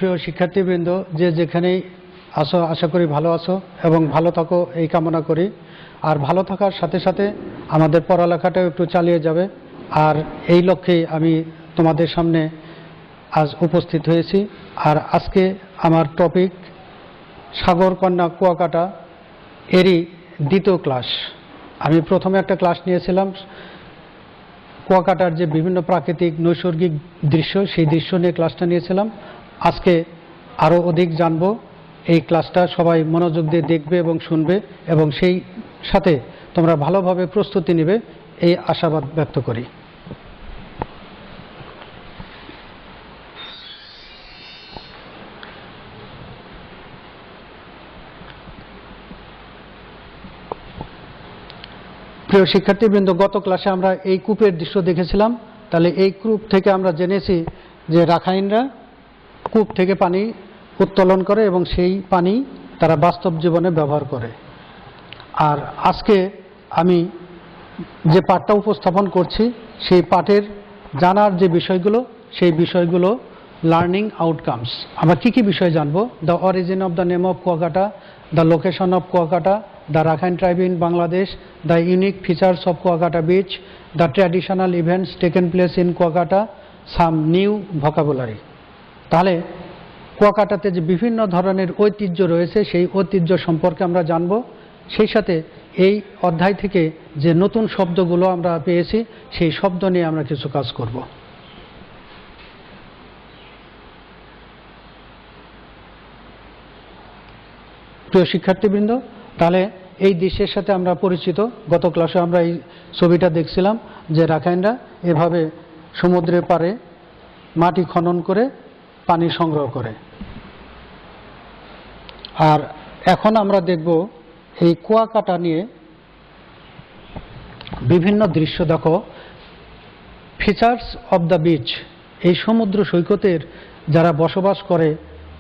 প্রিয় শিক্ষার্থীবৃন্দ, যে যেখানেই আসো আশা করি ভালো আছো এবং ভালো থাকো এই কামনা করি। আর ভালো থাকার সাথে সাথে আমাদের পড়ালেখাটাও একটু চালিয়ে যাবে। আর এই লক্ষ্যেই আমি তোমাদের সামনে আজ উপস্থিত হয়েছি। আর আজকে আমার টপিক সাগরকন্যা কুয়াকাটা এরই দ্বিতীয় ক্লাস। আমি প্রথমে একটা ক্লাস নিয়েছিলাম কুয়াকাটার যে বিভিন্ন প্রাকৃতিক নৈসর্গিক দৃশ্য, সেই দৃশ্য নিয়ে ক্লাসটা নিয়েছিলাম। আজকে আরও অধিক জানবো। এই ক্লাসটা সবাই মনোযোগ দিয়ে দেখবে এবং শুনবে, এবং সেই সাথে তোমরা ভালোভাবে প্রস্তুতি নেবে এই আশাবাদ ব্যক্ত করি। প্রিয় শিক্ষার্থীবৃন্দ, গত ক্লাসে আমরা এই কূপের দৃশ্য দেখেছিলাম। তাহলে এই কূপ থেকে আমরা জেনেছি যে রাখাইনরা কূপ থেকে পানি উত্তোলন করে এবং সেই পানি তারা বাস্তব জীবনে ব্যবহার করে। আর আজকে আমি যে পাঠটা উপস্থাপন করছি সেই পাঠের জানার যে বিষয়গুলো, সেই বিষয়গুলো লার্নিং আউটকামস। আমরা কী কী বিষয় জানবো? The origin of the name of Kuakata, the location of Kuakata, the Rakhine tribe in Bangladesh, the unique features of Kuakata beach, the traditional events taken place in Kuakata, some new vocabulary. তাহলে কুয়াকাটাতে যে বিভিন্ন ধরনের ঐতিহ্য রয়েছে সেই ঐতিহ্য সম্পর্কে আমরা জানব। সেই সাথে এই অধ্যায় থেকে যে নতুন শব্দগুলো আমরা পেয়েছি সেই শব্দ নিয়ে আমরা কিছু কাজ করব। প্রিয় শিক্ষার্থীবৃন্দ, তাহলে এই দৃশ্যের সাথে আমরা পরিচিত। গত ক্লাসে আমরা এই ছবিটা দেখছিলাম যে রাখাইনরা এভাবে সমুদ্রের পাড়ে মাটি খনন করে পানি সংগ্রহ করে। আর এখন আমরা দেখব এই কুয়াকাটা নিয়ে বিভিন্ন দৃশ্য। দেখো, ফিচার্স অফ দ্য বিচ, এই সমুদ্র সৈকতের যারা বসবাস করে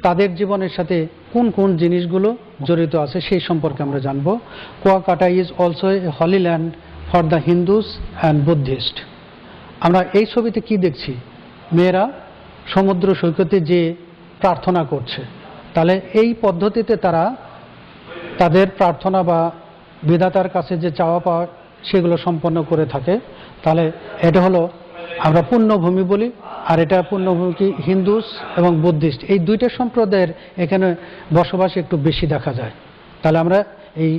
তাদের জীবনের সাথে কোন কোন জিনিসগুলো জড়িত আছে সেই সম্পর্কে আমরা জানব। Kuakata is also a holy land for the Hindus and Buddhist. আমরা এই ছবিতে কি দেখছি? মেয়েরা সমুদ্র সৈকতে যে প্রার্থনা করছে। তাহলে এই পদ্ধতিতে তারা তাদের প্রার্থনা বা বিধাতার কাছে যে চাওয়া পাওয়া সেগুলো সম্পন্ন করে থাকে। তাহলে এটা হলো আমরা পুণ্যভূমি বলি। আর এটা পুণ্যভূমি কি হিন্দুস এবং বুদ্ধিস্ট এই দুইটা সম্প্রদায়ের এখানে বসবাস একটু বেশি দেখা যায়। তাহলে আমরা এই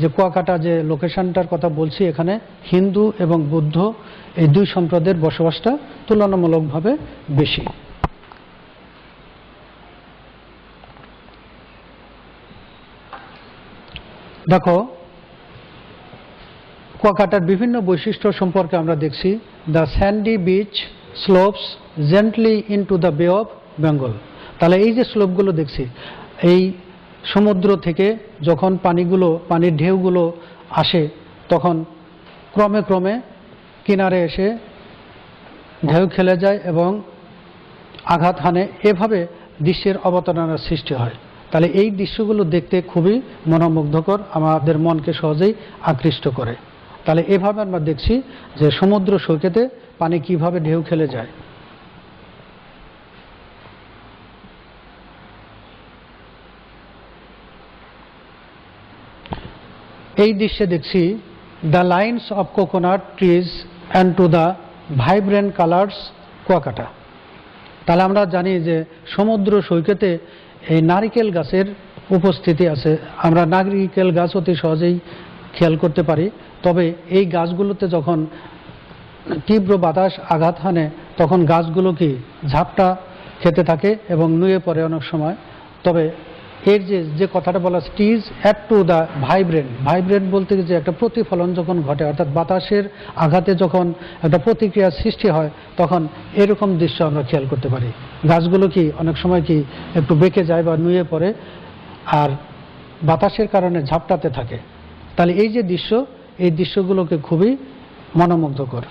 যে কুয়াকাটা যে লোকেশনটার কথা বলছি, এখানে হিন্দু এবং বৌদ্ধ এই দুই সম্প্রদায়ের বসবাসটা তুলনামূলকভাবে বেশি। দেখো, কুয়াকাটার বিভিন্ন বৈশিষ্ট্য সম্পর্কে আমরা দেখছি। The Sandy beach slopes gently into the বে অফ বেঙ্গল। তাহলে এই যে স্লোপগুলো দেখছি, এই সমুদ্র থেকে যখন পানির ঢেউগুলো আসে তখন ক্রমে ক্রমে কিনারে এসে ঢেউ খেলে যায় এবং আঘাত হানে। এভাবে দৃশ্যের অবতারণার সৃষ্টি হয়। তাহলে এই দৃশ্যগুলো দেখতে খুবই মনোমুগ্ধকর, আমাদের মনকে সহজেই আকৃষ্ট করে। তাহলে এভাবে আমরা দেখছি যে সমুদ্র সৈকতে পানি কিভাবে ঢেউ খেলে যায়। এই দৃশ্যে দেখছি the lines of coconut trees and to the vibrant colours Kuakata. তাহলে আমরা জানি যে সমুদ্র সৈকতে এই নারিকেল গাছের উপস্থিতি আছে। আমরা নারিকেল গাছ অতি সহজেই খেয়াল করতে পারি। তবে এই গাছগুলোতে যখন তীব্র বাতাস আঘাত হানে তখন গাছগুলো কি ঝাপটা খেতে থাকে এবং নুয়ে পড়ে অনেক সময়। তবে এর যে কথাটা বলা, স্টিজ অ্যাড টু দ্য ভাইব্রেন্ট বলতে যে একটা প্রতিফলন যখন ঘটে, অর্থাৎ বাতাসের আঘাতে যখন একটা প্রতিক্রিয়ার সৃষ্টি হয় তখন এরকম দৃশ্য আমরা খেয়াল করতে পারি। গাছগুলো কি অনেক সময় কি একটু বেঁকে যায় বা নুয়ে পড়ে আর বাতাসের কারণে ঝাপটাতে থাকে। তাহলে এই যে দৃশ্য, এই দৃশ্যগুলোকে খুবই মনোমুগ্ধকর।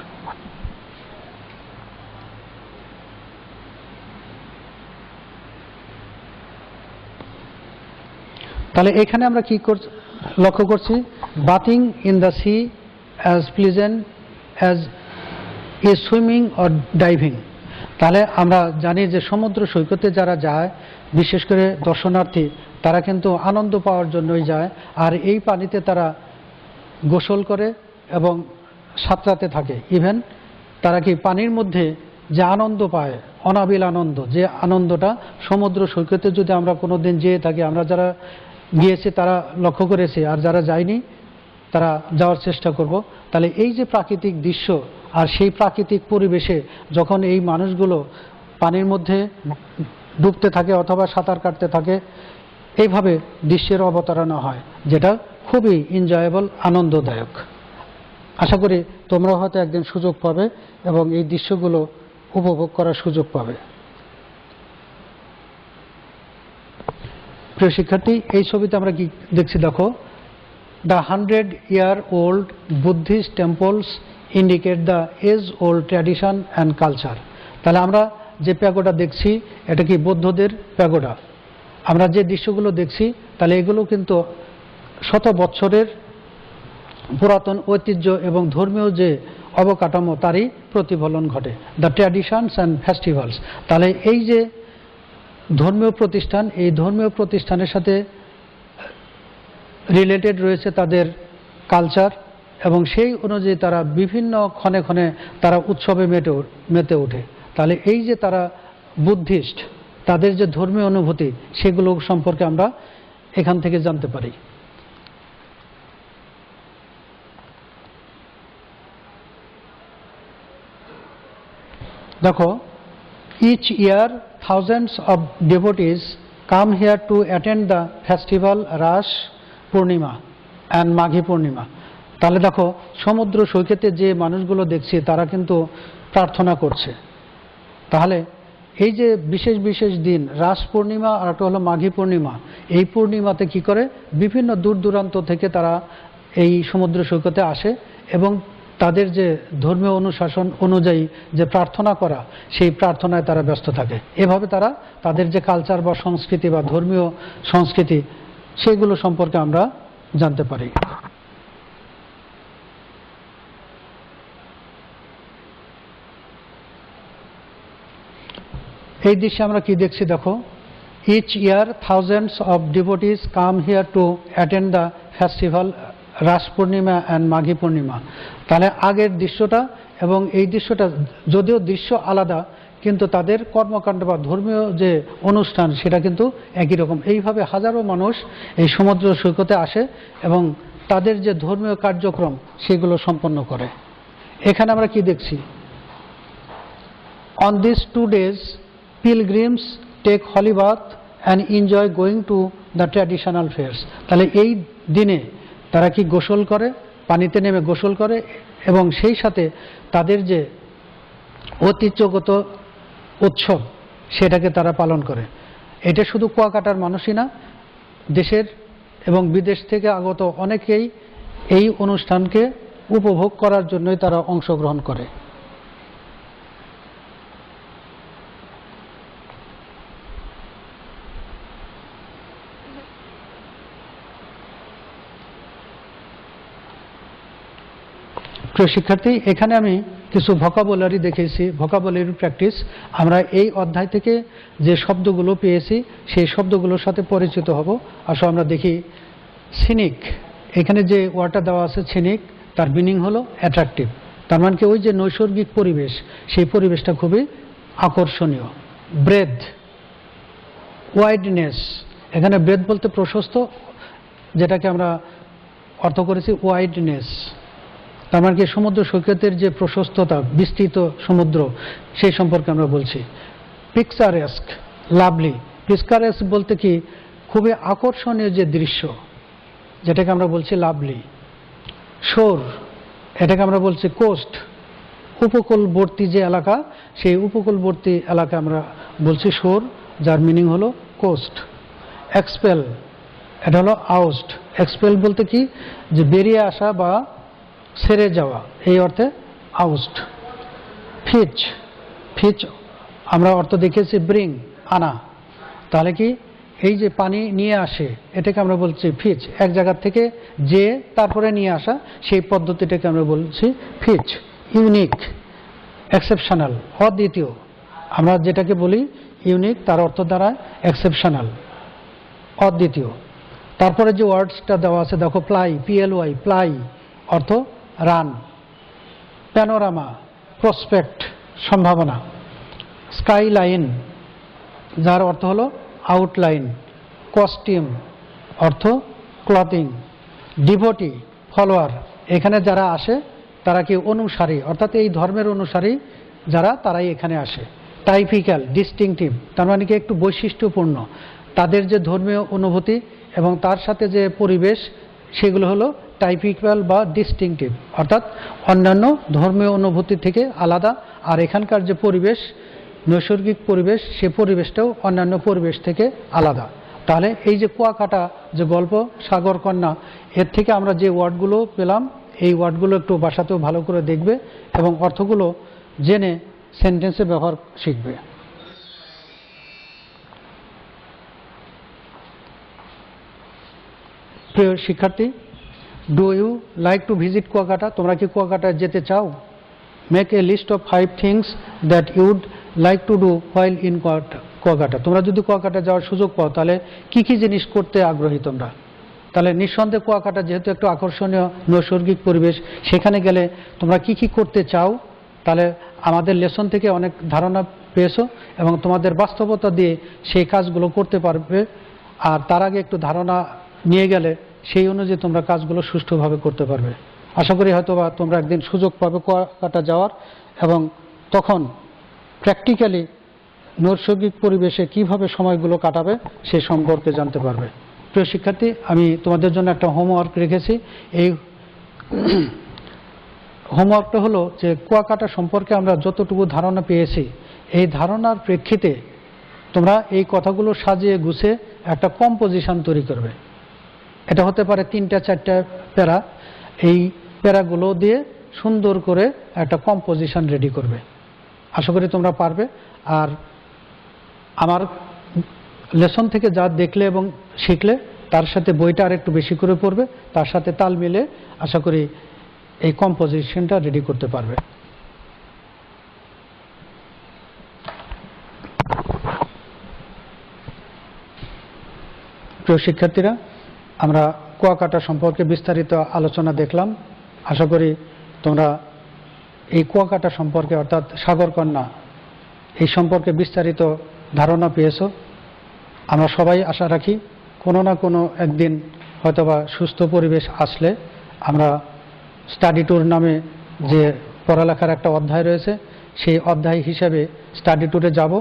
তাহলে এখানে আমরা কি লক্ষ্য করছি? Bathing in the sea as pleasant as a swimming or diving. তাহলে আমরা জানি যে সমুদ্র সৈকতে যারা যায়, বিশেষ করে দর্শনার্থী, তারা কিন্তু আনন্দ পাওয়ার জন্যই যায়, আর এই পানিতে তারা গোসল করে এবং সাঁতরাতে থাকে। ইভেন তারা কি পানির মধ্যে যে আনন্দ পায়, অনাবিল আনন্দ, যে আনন্দটা সমুদ্র সৈকতে যদি আমরা কোনো দিন যেয়ে থাকি, আমরা যারা গিয়েছি তারা লক্ষ্য করেছি, আর যারা যায়নি তারা যাওয়ার চেষ্টা করব। তাহলে এই যে প্রাকৃতিক দৃশ্য, আর সেই প্রাকৃতিক পরিবেশে যখন এই মানুষগুলো পানির মধ্যে ডুবতে থাকে অথবা সাঁতার কাটতে থাকে, এইভাবে দৃশ্যের অবতারণা হয়, যেটা খুবই এনজয়েবল, আনন্দদায়ক। আশা করি তোমরা হয়তো একদিন সুযোগ পাবে এবং এই দৃশ্যগুলো উপভোগ করার সুযোগ পাবে। প্রিয় শিক্ষার্থী, এই ছবিতে আমরা কি দেখছি দেখো, the 100-year-old Buddhist temples indicate the age old tradition and culture. তাহলে আমরা যে প্যাগোডা দেখছি এটা কি বৌদ্ধদের প্যাগোডা। আমরা যে দৃশ্যগুলো দেখছি তাহলে এগুলো কিন্তু শত বছরের পুরাতন ঐতিহ্য এবং ধর্মীয় যে অবকাঠামো তারই প্রতিফলন ঘটে। দ্য ট্র্যাডিশনস অ্যান্ড ফেস্টিভ্যালস, তাহলে এই যে ধর্মীয় প্রতিষ্ঠান, এই ধর্মীয় প্রতিষ্ঠানের সাথে রিলেটেড রয়েছে তাদের কালচার, এবং সেই অনুযায়ী তারা বিভিন্ন ক্ষণে ক্ষণে তারা উৎসবে মেতে ওঠে। তাহলে এই যে তারা বুদ্ধিস্ট, তাদের যে ধর্মীয় অনুভূতি, সেগুলো সম্পর্কে আমরা এখান থেকে জানতে পারি। দেখো, each year thousands of devotees come here to attend the festival Rash Purnima and Maghi Purnima. তাহলে দেখো, সমুদ্র সৈকতে যে মানুষগুলো দেখছি তারা কিন্তু প্রার্থনা করছে। তাহলে এই যে বিশেষ বিশেষ দিন, রাস পূর্ণিমা আর একটা হলো মাঘী পূর্ণিমা, এই পূর্ণিমাতে কি করে বিভিন্ন দূর দূরান্ত থেকে তারা এই সমুদ্র সৈকতে আসে এবং তাদের যে ধর্মীয় অনুশাসন অনুযায়ী যে প্রার্থনা করা, সেই প্রার্থনায় তারা ব্যস্ত থাকে। এভাবে তারা তাদের যে কালচার বা সংস্কৃতি বা ধর্মীয় সংস্কৃতি, সেগুলো সম্পর্কে আমরা জানতে পারি। এই দৃশ্যে আমরা কি দেখছি দেখো, each year thousands of devotees come here to attend the festival Ras Purnima and Maghi Purnima. তাহলে আগের দৃশ্যটা এবং এই দৃশ্যটা যদিও দৃশ্য আলাদা, কিন্তু তাদের কর্মকাণ্ড বা ধর্মীয় যে অনুষ্ঠান সেটা কিন্তু একই রকম। এইভাবে হাজারো মানুষ এই সমুদ্র সৈকতে আসে এবং তাদের যে ধর্মীয় কার্যক্রম সেগুলো সম্পন্ন করে। এখানে আমরা কি দেখছি, on this 2 days pilgrims take holy bath and enjoy going to the traditional fairs. তাহলে এই দিনে তারা কি গোসল করে, পানিতে নেমে গোসল করে এবং সেই সাথে তাদের যে ঐতিহ্যগত উৎসব সেটাকে তারা পালন করে। এটা শুধু কুয়াকাটার মানুষই না, দেশের এবং বিদেশ থেকে আগত অনেকেই এই অনুষ্ঠানকে উপভোগ করার জন্যই তারা অংশগ্রহণ করে। প্রিয় শিক্ষার্থী, এখানে আমি কিছু ভোকাবুলারি দেখেছি, ভোকাবুলারি প্র্যাকটিস। আমরা এই অধ্যায় থেকে যে শব্দগুলো পেয়েছি সেই শব্দগুলোর সাথে পরিচিত হব। আসলে আমরা দেখি, সিনিক, এখানে যে ওয়ার্ডটা দেওয়া আছে সিনিক, তার মিনিং হলো অ্যাট্রাকটিভ। তার মানে কি ওই যে নৈসর্গিক পরিবেশ, সেই পরিবেশটা খুবই আকর্ষণীয়। ব্রেথ, ওয়াইডনেস, এখানে ব্রেথ বলতে প্রশস্ত, যেটাকে আমরা অর্থ করেছি ওয়াইডনেস। তার মানে কি সমুদ্র সৈকতের যে প্রশস্ততা, বিস্তৃত সমুদ্র, সেই সম্পর্কে আমরা বলছি। পিকচারেস্ক, লাভলি, পিকচারেস্ক বলতে কি খুবই আকর্ষণীয় যে দৃশ্য, যেটাকে আমরা বলছি লাভলি। শোর, এটাকে আমরা বলছি কোস্ট, উপকূলবর্তী যে এলাকা, সেই উপকূলবর্তী এলাকা আমরা বলছি শোর, যার মিনিং হলো কোস্ট। এক্সপেল, এটা হলো আউস্ট। এক্সপেল বলতে কি যে বেরিয়ে আসা বা ছেড়ে যাওয়া, এই অর্থে আউস্ট। ফিচ, ফিচ আমরা অর্থ দেখেছি ব্রিং, আনা। তাহলে কি এই যে পানি নিয়ে আসে, এটাকে আমরা বলছি ফিচ। এক জায়গা থেকে যে তারপরে নিয়ে আসা, সেই পদ্ধতিটাকে আমরা বলছি ফিচ। ইউনিক, এক্সেপশনাল, অদ্বিতীয়। আমরা যেটাকে বলি ইউনিক, তার অর্থ দাঁড়ায় এক্সেপশনাল, অদ্বিতীয়। তারপরে যে ওয়ার্ডসটা দেওয়া আছে দেখো, প্লাই, PLY, প্লাই অর্থ রান, প্যানোরামা প্রসপেক্ট সম্ভাবনা, স্কাই লাইন যার অর্থ হলো আউটলাইন, কস্টিউম অর্থ ক্লথিং, ডিভোটি ফলোয়ার, এখানে যারা আসে তারা কি অনুসারী, অর্থাৎ এই ধর্মের অনুসারী যারা তারাই এখানে আসে। টাইপিক্যাল ডিস্টিংটিভ তার মানে কি একটু বৈশিষ্ট্যপূর্ণ, তাদের যে ধর্মীয় অনুভূতি এবং তার সাথে যে পরিবেশ সেগুলো হলো টাইপিক্যাল বা ডিস্টিংটিভ, অর্থাৎ অন্যান্য ধর্মীয় অনুভূতি থেকে আলাদা। আর এখানকার যে পরিবেশ, নৈসর্গিক পরিবেশ, সে পরিবেশটাও অন্যান্য পরিবেশ থেকে আলাদা। তাহলে এই যে কুয়াকাটা যে গল্প সাগরকন্যা, এর থেকে আমরা যে ওয়ার্ডগুলো পেলাম, এই ওয়ার্ডগুলো একটু বাসাতেও ভালো করে দেখবে এবং অর্থগুলো জেনে সেন্টেন্সে ব্যবহার শিখবে। প্রিয় শিক্ষার্থী, do you like to visit Kuakata? তোমরা কি কুয়াকাটায় যেতে চাও? Make a list of 5 things that you'd like to do while in Kuakata. তোমরা যদি কুয়াকাটা যাওয়ার সুযোগ পাও তাহলে কি কি জিনিস করতে আগ্রহী তোমরা? তাহলে নিঃসন্দেহে কুয়াকাটা যেহেতু একটু আকর্ষণীয় নৈসর্গিক পরিবেশ, সেখানে গেলে তোমরা কি কি করতে চাও? তাহলে আমাদের লেসন থেকে অনেক ধারণা পেয়েছো এবং তোমাদের বাস্তবতা দিয়ে সেই কাজগুলো করতে পারবে। আর তার আগে একটু ধারণা নিয়ে গেলে সেই অনুযায়ী তোমরা কাজগুলো সুষ্ঠুভাবে করতে পারবে। আশা করি হয়তোবা তোমরা একদিন সুযোগ পাবে কুয়াকাটা যাওয়ার এবং তখন প্র্যাকটিক্যালি নৈসর্গিক পরিবেশে কিভাবে সময়গুলো কাটাবে সে সম্পর্কে জানতে পারবে। প্রিয় শিক্ষার্থী, আমি তোমাদের জন্য একটা হোমওয়ার্ক রেখেছি। এই হোমওয়ার্কটা হলো যে কুয়াকাটা সম্পর্কে আমরা যতটুকু ধারণা পেয়েছি, এই ধারণার প্রেক্ষিতে তোমরা এই কথাগুলো সাজিয়ে গুছিয়ে একটা কম্পোজিশন তৈরি করবে। এটা হতে পারে 3-4টা প্যারা। এই প্যারাগুলো দিয়ে সুন্দর করে একটা কম্পোজিশন রেডি করবে। আশা করি তোমরা পারবে। আর আমার লেসন থেকে যা দেখলে এবং শিখলে তার সাথে বইটা আর একটু বেশি করে পড়বে, তার সাথে তাল মিলে আশা করি এই কম্পোজিশনটা রেডি করতে পারবে। প্রিয় শিক্ষার্থীরা, আমরা কুয়াকাটা সম্পর্কে বিস্তারিত আলোচনা দেখলাম। আশা করি তোমরা এই কুয়াকাটা সম্পর্কে অর্থাৎ সাগরকন্যা এই সম্পর্কে বিস্তারিত ধারণা পেয়েছো। আমরা সবাই আশা রাখি কোনো না কোনো একদিন হয়তোবা সুস্থ পরিবেশ আসলে আমরা স্টাডি ট্যুর নামে যে পড়ালেখার একটা অধ্যায় রয়েছে, সেই অধ্যায় হিসাবে স্টাডি ট্যুরে যাব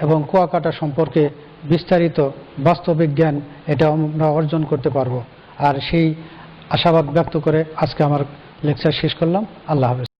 এবং কুয়াকাটা সম্পর্কে বিস্তারিত বাস্তবিক জ্ঞান এটা আমরা অর্জন করতে পারবো। আর সেই আশাবাদ ব্যক্ত করে আজকে আমার লেকচার শেষ করলাম। আল্লাহ হাফেজ।